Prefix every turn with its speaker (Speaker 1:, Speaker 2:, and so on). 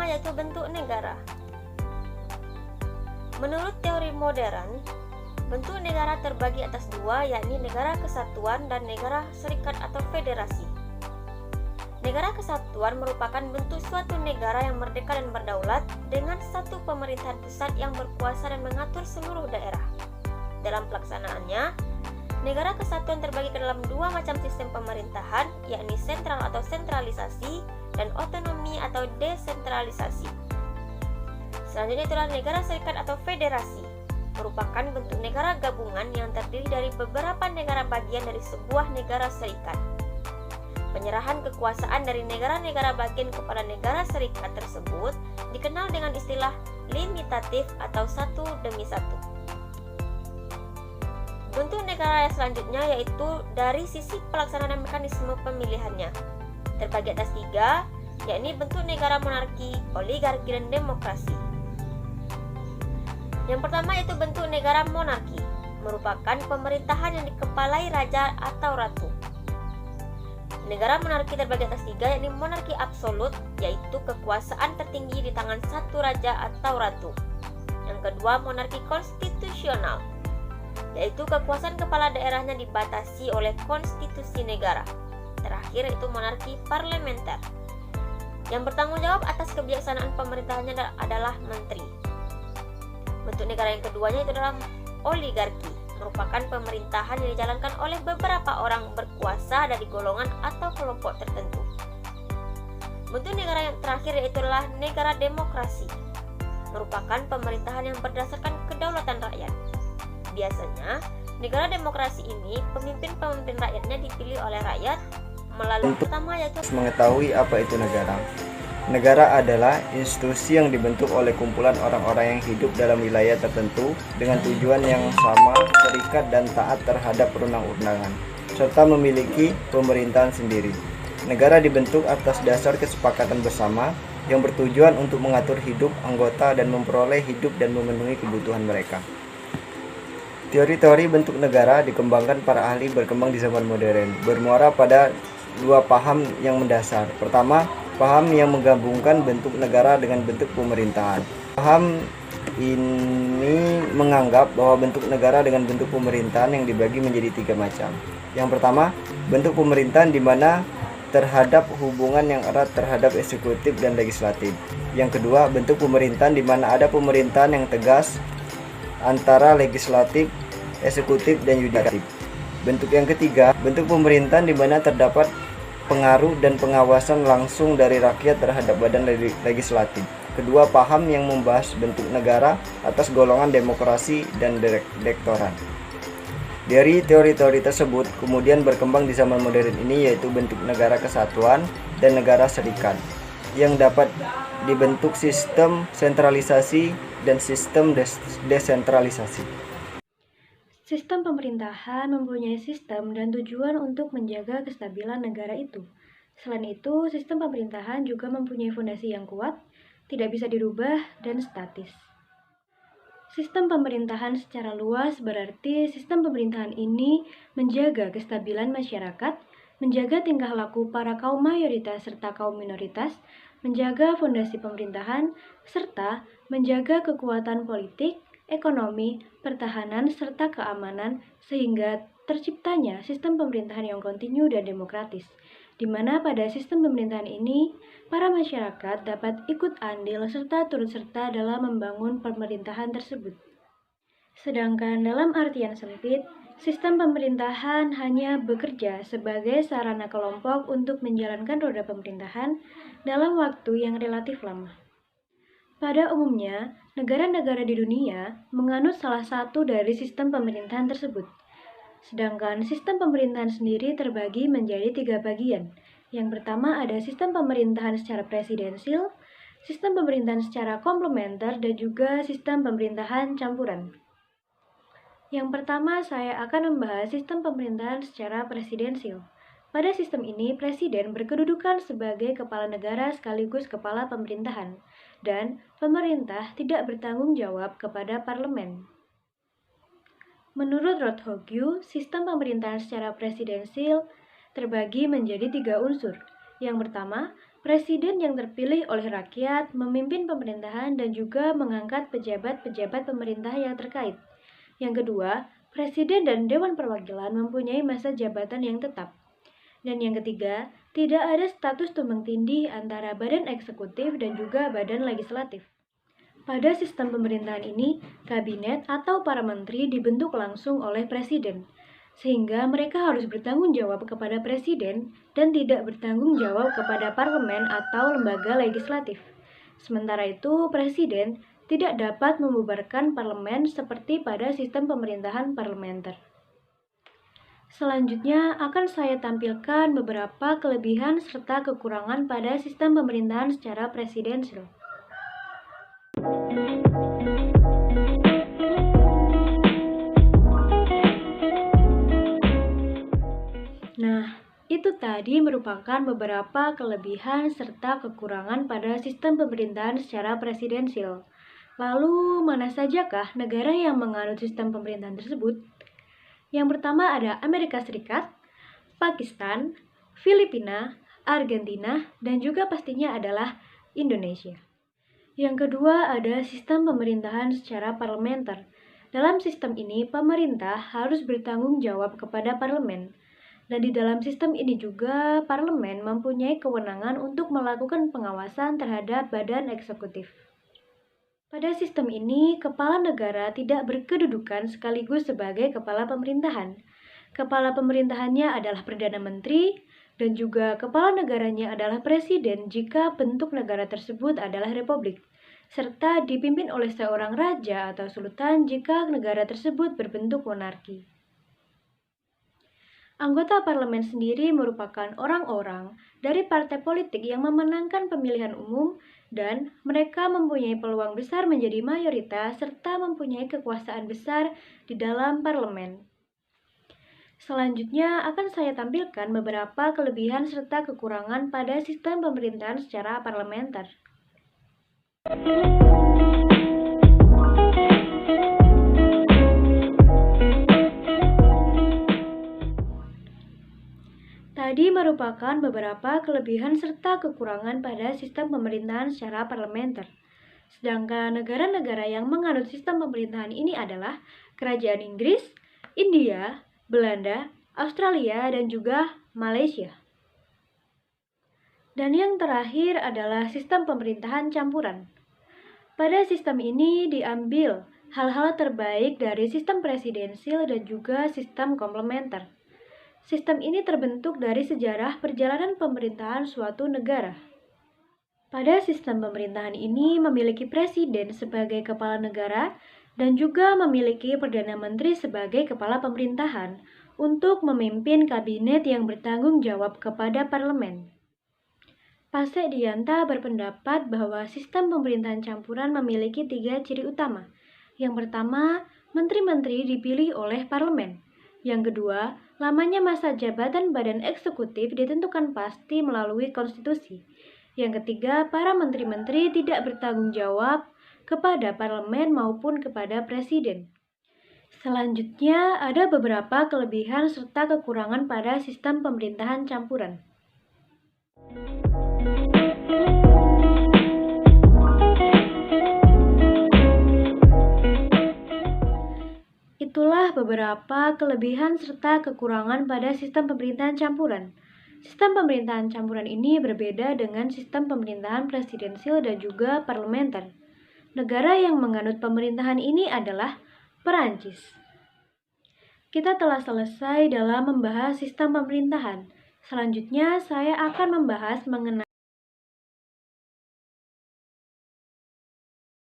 Speaker 1: yaitu bentuk negara. Menurut teori modern, bentuk negara terbagi atas dua, yakni negara kesatuan dan negara serikat atau federasi. Negara kesatuan merupakan bentuk suatu negara yang merdeka dan berdaulat dengan satu pemerintahan pusat yang berkuasa dan mengatur seluruh daerah. Dalam pelaksanaannya, negara kesatuan terbagi ke dalam dua macam sistem pemerintahan, yakni sentral atau sentralisasi dan otonomi atau desentralisasi. Selanjutnya itulah negara serikat atau federasi, merupakan bentuk negara gabungan yang terdiri dari beberapa negara bagian dari sebuah negara serikat. Penyerahan kekuasaan dari negara-negara bagian kepada negara serikat tersebut dikenal dengan istilah limitatif atau satu demi satu. Bentuk negara yang selanjutnya yaitu dari sisi pelaksanaan dan mekanisme pemilihannya. Terbagi atas tiga, yakni bentuk negara monarki, oligarki, dan demokrasi. Yang pertama yaitu bentuk negara monarki, merupakan pemerintahan yang dikepalai raja atau ratu. Negara monarki terbagi atas tiga, yakni monarki absolut, yaitu kekuasaan tertinggi di tangan satu raja atau ratu. Yang kedua, monarki konstitusional, yaitu kekuasaan kepala daerahnya dibatasi oleh konstitusi negara. Terakhir itu monarki parlementer, yang bertanggung jawab atas kebijaksanaan pemerintahannya adalah menteri. Bentuk negara yang keduanya itu adalah oligarki, merupakan pemerintahan yang dijalankan oleh beberapa orang berkuasa dari golongan atau kelompok tertentu. Bentuk negara yang terakhir yaitu adalah negara demokrasi, merupakan pemerintahan yang berdasarkan kedaulatan rakyat. Biasanya, negara demokrasi ini pemimpin-pemimpin rakyatnya dipilih oleh rakyat melalui pertama yaitu
Speaker 2: mengetahui apa itu negara. Negara adalah institusi yang dibentuk oleh kumpulan orang-orang yang hidup dalam wilayah tertentu dengan tujuan yang sama, terikat dan taat terhadap perundang-undangan, serta memiliki pemerintahan sendiri. Negara dibentuk atas dasar kesepakatan bersama yang bertujuan untuk mengatur hidup anggota dan memperoleh hidup dan memenuhi kebutuhan mereka. Teori-teori bentuk negara dikembangkan para ahli berkembang di zaman modern, bermuara pada dua paham yang mendasar. Pertama, paham yang menggabungkan bentuk negara dengan bentuk pemerintahan. Paham ini menganggap bahwa bentuk negara dengan bentuk pemerintahan yang dibagi menjadi tiga macam. Yang pertama, bentuk pemerintahan di mana terhadap hubungan yang erat terhadap eksekutif dan legislatif. Yang kedua, bentuk pemerintahan di mana ada pemerintahan yang tegas antara legislatif, eksekutif, dan yudikatif. Bentuk yang ketiga, bentuk pemerintahan di mana terdapat pengaruh dan pengawasan langsung dari rakyat terhadap badan legislatif. Kedua paham yang membahas bentuk negara atas golongan demokrasi dan direktorat. Dari teori-teori tersebut kemudian berkembang di zaman modern ini yaitu bentuk negara kesatuan dan negara serikat yang dapat dibentuk sistem sentralisasi dan sistem desentralisasi.
Speaker 3: Sistem pemerintahan mempunyai sistem dan tujuan untuk menjaga kestabilan negara itu. Selain itu, sistem pemerintahan juga mempunyai fondasi yang kuat, tidak bisa dirubah, dan statis. Sistem pemerintahan secara luas berarti sistem pemerintahan ini menjaga kestabilan masyarakat, menjaga tingkah laku para kaum mayoritas serta kaum minoritas, menjaga fondasi pemerintahan, serta menjaga kekuatan politik, ekonomi, pertahanan, serta keamanan sehingga terciptanya sistem pemerintahan yang kontinu dan demokratis, di mana pada sistem pemerintahan ini, para masyarakat dapat ikut andil serta turut serta dalam membangun pemerintahan tersebut. Sedangkan dalam artian sempit, sistem pemerintahan hanya bekerja sebagai sarana kelompok untuk menjalankan roda pemerintahan dalam waktu yang relatif lama. Pada umumnya, negara-negara di dunia menganut salah satu dari sistem pemerintahan tersebut. Sedangkan sistem pemerintahan sendiri terbagi menjadi tiga bagian. Yang pertama ada sistem pemerintahan secara presidensil, sistem pemerintahan secara komplementer, dan juga sistem pemerintahan campuran. Yang pertama saya akan membahas sistem pemerintahan secara presidensil. Pada sistem ini, presiden berkedudukan sebagai kepala negara sekaligus kepala pemerintahan, dan pemerintah tidak bertanggung jawab kepada parlemen. Menurut Rothkopf, sistem pemerintahan secara presidensil terbagi menjadi tiga unsur, Yang pertama, presiden yang terpilih oleh rakyat memimpin pemerintahan dan juga mengangkat pejabat-pejabat pemerintah yang terkait. Yang kedua, presiden dan Dewan Perwakilan mempunyai masa jabatan yang tetap. Dan yang ketiga, tidak ada status tumpang tindih antara badan eksekutif dan juga badan legislatif. Pada sistem pemerintahan ini, kabinet atau para menteri dibentuk langsung oleh presiden, sehingga mereka harus bertanggung jawab kepada presiden dan tidak bertanggung jawab kepada parlemen atau lembaga legislatif. Sementara itu, presiden tidak dapat membubarkan parlemen seperti pada sistem pemerintahan parlementer. Selanjutnya akan saya tampilkan beberapa kelebihan serta kekurangan pada sistem pemerintahan secara presidensial. Nah, itu tadi merupakan beberapa kelebihan serta kekurangan pada sistem pemerintahan secara presidensial. Lalu, mana sajakah negara yang menganut sistem pemerintahan tersebut? Yang pertama ada Amerika Serikat, Pakistan, Filipina, Argentina, dan juga pastinya adalah Indonesia. Yang kedua ada sistem pemerintahan secara parlementer. Dalam sistem ini, pemerintah harus bertanggung jawab kepada parlemen. Dan di dalam sistem ini juga, parlemen mempunyai kewenangan untuk melakukan pengawasan terhadap badan eksekutif. Pada sistem ini, kepala negara tidak berkedudukan sekaligus sebagai kepala pemerintahan. Kepala pemerintahannya adalah Perdana Menteri, dan juga kepala negaranya adalah Presiden jika bentuk negara tersebut adalah republik, serta dipimpin oleh seorang raja atau sultan jika negara tersebut berbentuk monarki. Anggota parlemen sendiri merupakan orang-orang dari partai politik yang memenangkan pemilihan umum dan mereka mempunyai peluang besar menjadi mayoritas serta mempunyai kekuasaan besar di dalam parlemen. Selanjutnya akan saya tampilkan beberapa kelebihan serta kekurangan pada sistem pemerintahan secara parlementer. Tadi merupakan beberapa kelebihan serta kekurangan pada sistem pemerintahan secara parlementer. Sedangkan negara-negara yang menganut sistem pemerintahan ini adalah Kerajaan Inggris, India, Belanda, Australia, dan juga Malaysia. Dan yang terakhir adalah sistem pemerintahan campuran. Pada sistem ini diambil hal-hal terbaik dari sistem presidensial dan juga sistem komplementer. Sistem ini terbentuk dari sejarah perjalanan pemerintahan suatu negara. Pada sistem pemerintahan ini memiliki presiden sebagai kepala negara dan juga memiliki Perdana Menteri sebagai kepala pemerintahan untuk memimpin kabinet yang bertanggung jawab kepada parlemen. Pasek Dianta berpendapat bahwa sistem pemerintahan campuran memiliki 3 ciri utama. Yang pertama, menteri-menteri dipilih oleh parlemen. Yang kedua, lamanya masa jabatan badan eksekutif ditentukan pasti melalui konstitusi. Yang ketiga, para menteri-menteri tidak bertanggung jawab kepada parlemen maupun kepada presiden. Selanjutnya, ada beberapa kelebihan serta kekurangan pada sistem pemerintahan campuran. Itulah beberapa kelebihan serta kekurangan pada sistem pemerintahan campuran. Sistem pemerintahan campuran ini berbeda dengan sistem pemerintahan presidensial dan juga parlementer. Negara yang menganut pemerintahan ini adalah Perancis. Kita telah selesai dalam membahas sistem pemerintahan. Selanjutnya, saya akan membahas mengenai